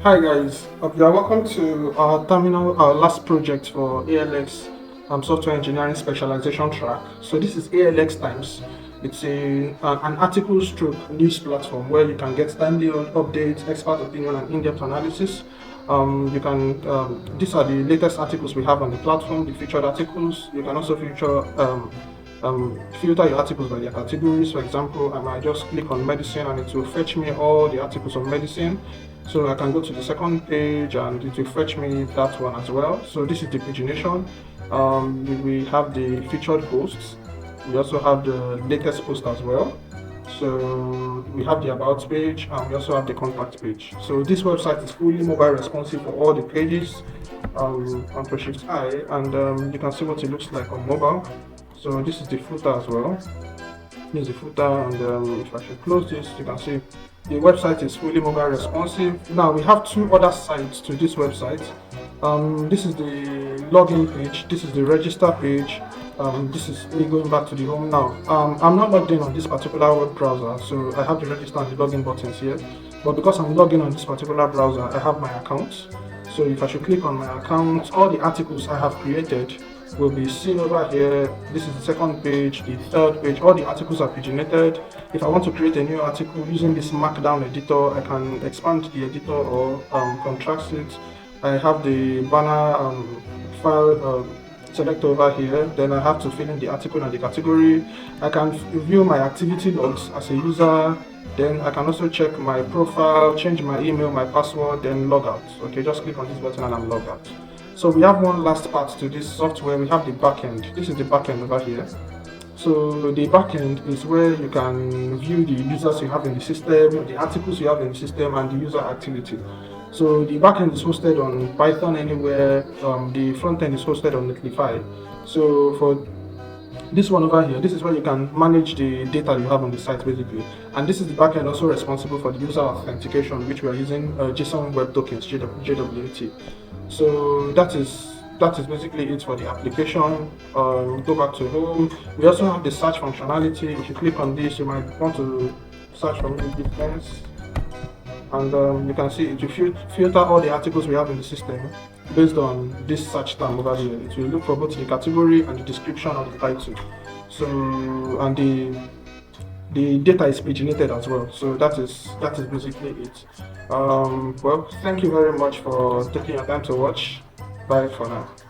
Hi guys, you are welcome to our last project for ALX Software Engineering Specialization track. So this is ALX Times. It's an article stroke news platform where you can get timely updates, expert opinion, and in-depth analysis. These are the latest articles we have on the platform, the featured articles. You can also filter your articles by their categories. For example, I might just click on medicine and it will fetch me all the articles on medicine. So I can go to the second page and it will fetch me that one as well. So this is the pagination. We have the featured posts. We also have the latest post as well. So we have the about page and we also have the contact page. So this website is fully mobile responsive for all the pages on Shift I, and you can see what it looks like on mobile. So this is the footer as well. This is the footer, and if I should close this, you can see the website is fully mobile responsive. Now we have two other sites to this website. This is the login page, this is the register page. This is me going back to the home now. I'm not logged in on this particular web browser, so I have the register and the login buttons here. But because I'm logged in on this particular browser, I have my account. So if I should click on my account, all the articles I have created will be seen over here. This is the second page, the third page. All the articles are paginated. If I want to create a new article using this markdown editor, I can expand the editor or contract it. I have the banner file select over here. Then I have to fill in the article and the category. I can view my activity logs as a user. Then I can also check my profile, change my email, my password, then log out. Okay, just click on this button and I'm logged out. So we have one last part to this software. We have the backend. This is the backend over here. So the backend is where you can view the users you have in the system, the articles you have in the system, and the user activity. So the backend is hosted on Python Anywhere. The front end is hosted on Netlify. So for this one over here, this is where you can manage the data you have on the site basically. And this is the backend also responsible for the user authentication, which we are using JSON Web Tokens, JWT. So that is basically it for the application. Go back to home. We also have the search functionality. If you click on this, you might want to search for maybe defense, and you can see it will filter all the articles we have in the system based on this search term over here. It will look for both the category and the description of the title. So, and the data is paginated as well. So that is basically it. Well, thank you very much for taking your time to watch. Bye for now.